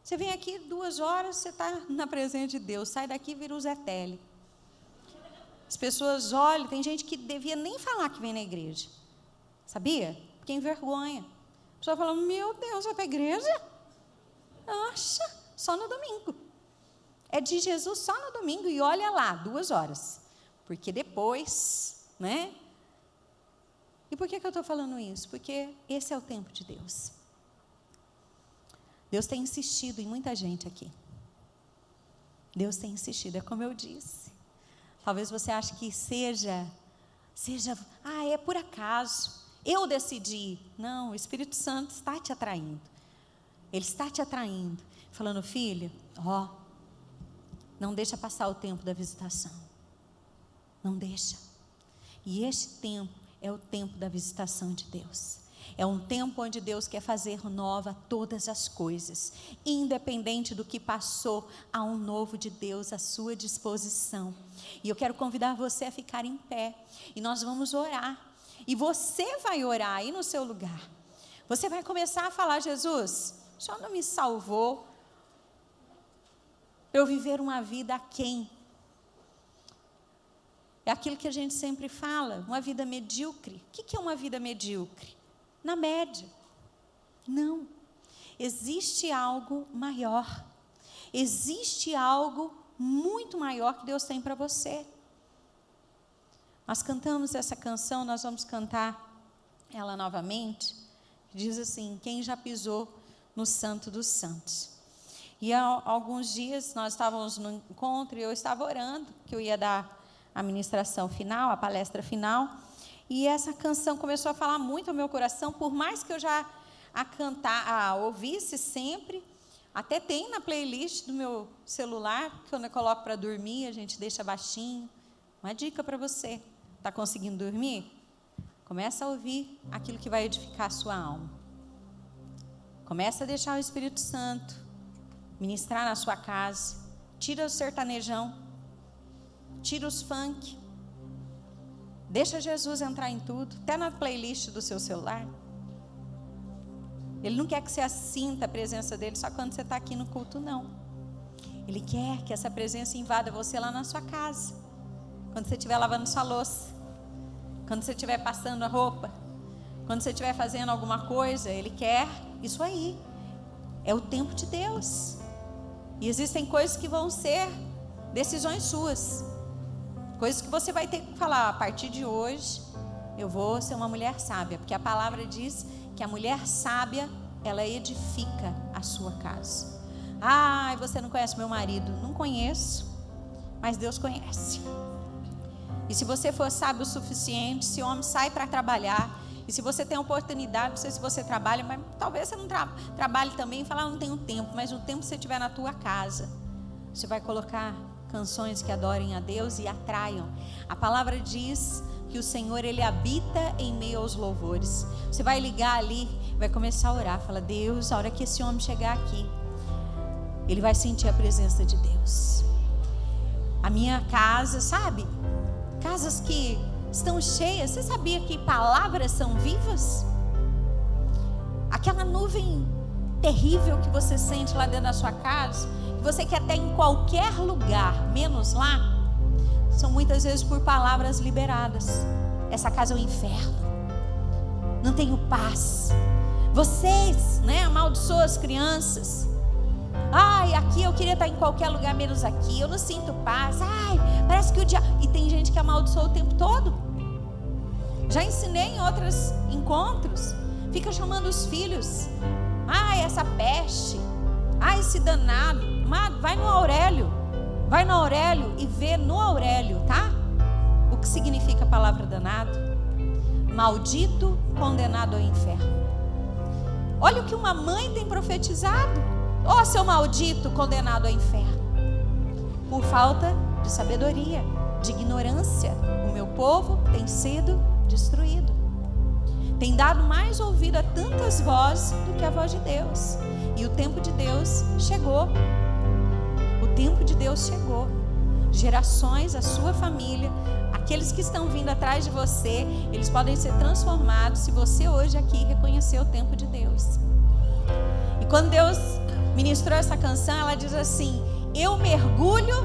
Você vem aqui 2 horas, você está na presença de Deus. Sai daqui e vira o Zé Tele. As pessoas olham, tem gente que devia nem falar que vem na igreja. Sabia? Porque envergonha. A pessoa fala, meu Deus, vai para a igreja? Acha, só no domingo. É de Jesus só no domingo e olha lá, 2 horas. Porque depois, E por que eu estou falando isso? Porque esse é o tempo de Deus. Deus tem insistido em muita gente aqui. Deus tem insistido, é como eu disse. Talvez você ache que seja, é por acaso. Eu decidi. Não, o Espírito Santo está te atraindo. Ele está te atraindo, falando, filho, não deixa passar o tempo da visitação. Não deixa. E este tempo é o tempo da visitação de Deus. É um tempo onde Deus quer fazer nova todas as coisas. Independente do que passou, há um novo de Deus à sua disposição. E eu quero convidar você a ficar em pé. E nós vamos orar. E você vai orar aí no seu lugar. Você vai começar a falar, Jesus, o Senhor não me salvou para eu viver uma vida aquém. É aquilo que a gente sempre fala, uma vida medíocre. O que é uma vida medíocre? Na média. Não. Existe algo maior. Existe algo muito maior que Deus tem para você. Nós cantamos essa canção, nós vamos cantar ela novamente. Diz assim, quem já pisou no Santo dos Santos. E há alguns dias nós estávamos no encontro e eu estava orando, que eu ia dar a ministração final, a palestra final, e essa canção começou a falar muito ao meu coração, por mais que eu já ouvisse sempre, até tem na playlist do meu celular, que eu coloco para dormir, a gente deixa baixinho. Uma dica para você, está conseguindo dormir? Começa a ouvir aquilo que vai edificar a sua alma. Começa a deixar o Espírito Santo ministrar na sua casa. Tira o sertanejão, tira os funk, deixa Jesus entrar em tudo, até na playlist do seu celular. Ele não quer que você assinta a presença dele só quando você está aqui no culto, não. Ele quer que essa presença invada você lá na sua casa, quando você estiver lavando sua louça, quando você estiver passando a roupa, quando você estiver fazendo alguma coisa. Ele quer isso aí. É o tempo de Deus. E existem coisas que vão ser decisões suas, coisas que você vai ter que falar: a partir de hoje eu vou ser uma mulher sábia, porque a palavra diz que a mulher sábia, ela edifica a sua casa. Ah, você não conhece meu marido? Não conheço, mas Deus conhece. E se você for sábio o suficiente, esse homem sai para trabalhar, e se você tem oportunidade, não sei se você trabalha, mas talvez você não trabalhe também e fala: não tenho tempo. Mas no tempo que você estiver na tua casa, você vai colocar canções que adorem a Deus e atraiam. A palavra diz que o Senhor, Ele habita em meio aos louvores. Você vai ligar ali, vai começar a orar. Fala: Deus, a hora que esse homem chegar aqui, ele vai sentir a presença de Deus. A minha casa, sabe? Casas que estão cheias. Você sabia que palavras são vivas? Aquela nuvem terrível que você sente lá dentro da sua casa, que você quer ter em qualquer lugar, menos lá, são muitas vezes por palavras liberadas. Essa casa é um inferno, não tenho paz. Vocês, amaldiçoam as crianças. Ai, aqui eu queria estar em qualquer lugar menos aqui, eu não sinto paz. Ai, parece que o diabo... E tem gente que amaldiçoa o tempo todo. Já ensinei em outros encontros. Fica chamando os filhos: ai, essa peste, ai, esse danado. Vai no Aurélio, e vê no Aurélio, tá? O que significa a palavra danado. Maldito, condenado ao inferno. Olha o que uma mãe tem profetizado: ó, seu maldito, condenado ao inferno. Por falta de sabedoria, de ignorância, o meu povo tem sido destruído. Tem dado mais ouvido a tantas vozes do que a voz de Deus. E o tempo de Deus chegou. O tempo de Deus chegou. Gerações, a sua família, aqueles que estão vindo atrás de você, eles podem ser transformados se você hoje aqui reconhecer o tempo de Deus. E quando Deus ministrou essa canção, ela diz assim: eu mergulho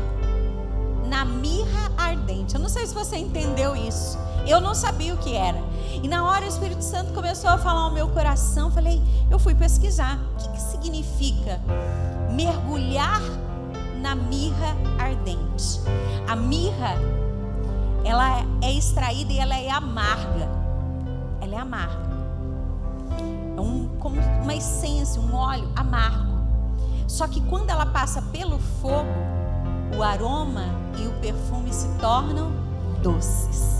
na mirra ardente. Eu não sei se você entendeu isso. Eu não sabia o que era. E na hora o Espírito Santo começou a falar ao meu coração. Eu fui pesquisar. O que significa mergulhar na mirra ardente? A mirra, ela é extraída e ela é amarga. Ela é amarga. É como uma essência, um óleo amargo. Só que quando ela passa pelo fogo, o aroma e o perfume se tornam doces.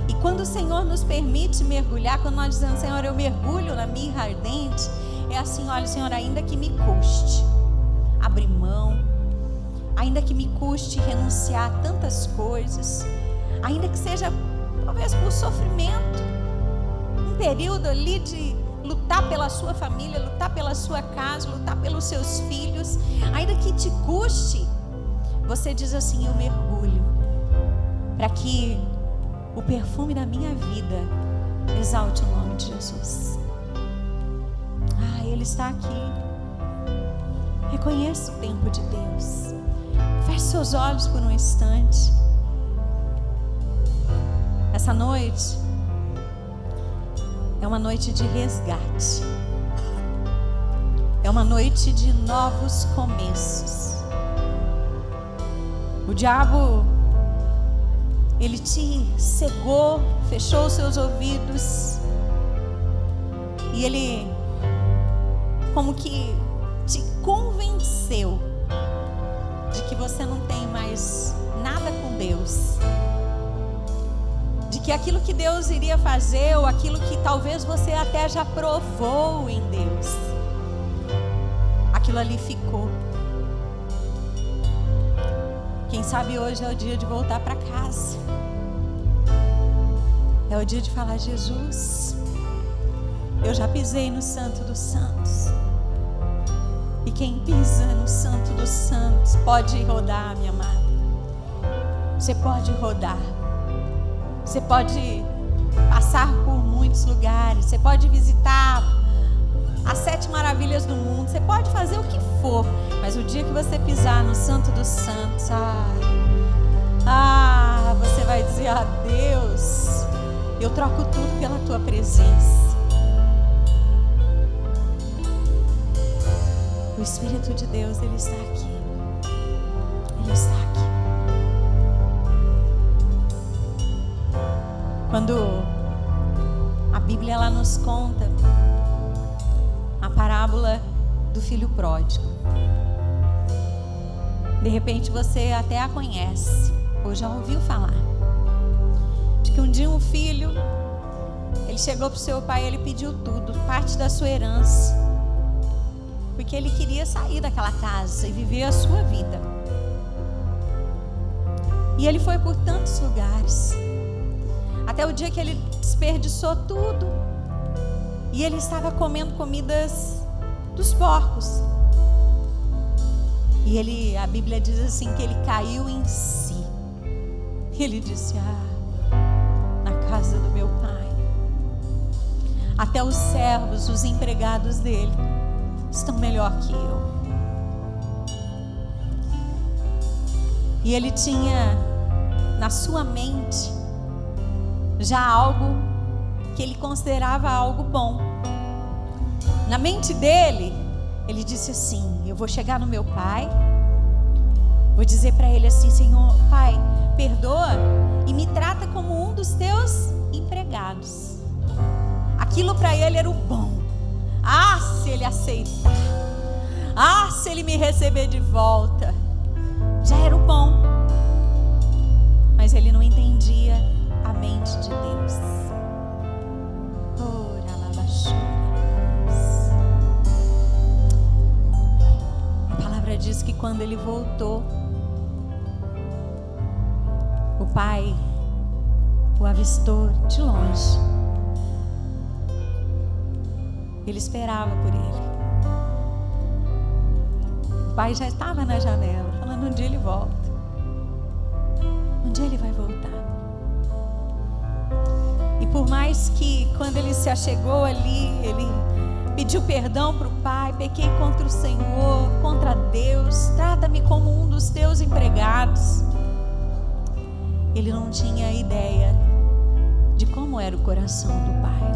E quando o Senhor nos permite mergulhar, quando nós dizemos: Senhor, eu mergulho na mirra ardente, é assim: olha, Senhor, ainda que me custe abrir mão, ainda que me custe renunciar a tantas coisas, ainda que seja talvez por sofrimento, um período ali de lutar pela sua família, lutar pela sua casa, lutar pelos seus filhos, ainda que te custe, você diz assim: eu mergulho, para que o perfume da minha vida exalte o nome de Jesus. Ele está aqui. Reconheça o tempo de Deus. Feche seus olhos por um instante. Essa noite é uma noite de resgate. É uma noite de novos começos. O diabo, ele te cegou, fechou os seus ouvidos, e ele como que te convenceu de que você não tem mais nada com Deus, de que aquilo que Deus iria fazer, ou aquilo que talvez você até já provou em Deus, aquilo ali ficou. Quem sabe hoje é o dia de voltar para casa. É o dia de falar: Jesus, eu já pisei no Santo dos Santos. E quem pisa no Santo dos Santos pode rodar, minha amada. Você pode rodar. Você pode passar por muitos lugares. Você pode visitar as 7 maravilhas do mundo. Você pode fazer o que for. Mas o dia que você pisar no Santo dos Santos, você vai dizer: ah, Deus, eu troco tudo pela tua presença. O Espírito de Deus, Ele está aqui. Ele está aqui. Quando a Bíblia ela nos conta a parábola do filho pródigo, de repente você até a conhece, ou já ouviu falar, de que um dia um filho, ele chegou para o seu pai e ele pediu tudo, parte da sua herança, porque ele queria sair daquela casa e viver a sua vida. E ele foi por tantos lugares, até o dia que ele desperdiçou tudo, e ele estava comendo comidas dos porcos. E a Bíblia diz assim, que ele caiu em si. Ele disse: na casa do meu pai, até os servos, os empregados dele, estão melhor que eu. E ele tinha na sua mente já algo que ele considerava algo bom. Na mente dele, ele disse assim: eu vou chegar no meu pai, vou dizer para ele assim: Senhor, pai, perdoa e me trata como um dos teus empregados. Aquilo para ele era o bom. Se ele aceitar, se ele me receber de volta, já era o bom. Mas ele não entendia a mente de Deus. A palavra diz que quando ele voltou, o pai o avistou de longe. Ele esperava por ele. O pai já estava na janela, falando: um dia ele volta. Um dia ele vai voltar. E por mais que quando ele se achegou ali, ele pediu perdão para o pai: pequei contra o Senhor, contra Deus, trata-me como um dos teus empregados. Ele não tinha ideia de como era o coração do pai.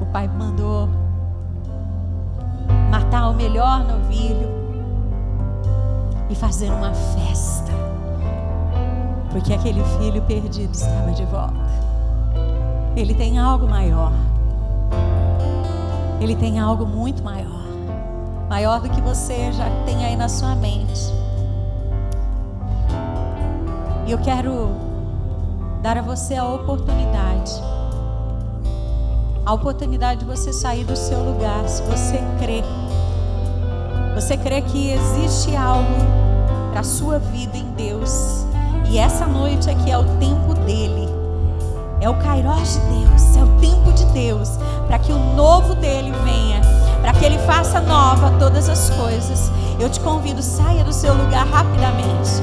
O pai mandou matar o melhor novilho e fazer uma festa, porque aquele filho perdido estava de volta. Ele tem algo maior. Ele tem algo muito maior, maior do que você já tem aí na sua mente. E eu quero dar a você a oportunidade de você sair do seu lugar, se você crê. Você crê que existe algo para a sua vida em Deus, e essa noite aqui é o tempo dele, é o Kairos de Deus, é o tempo de Deus, para que o novo dele venha, para que ele faça nova todas as coisas. Eu te convido, saia do seu lugar rapidamente.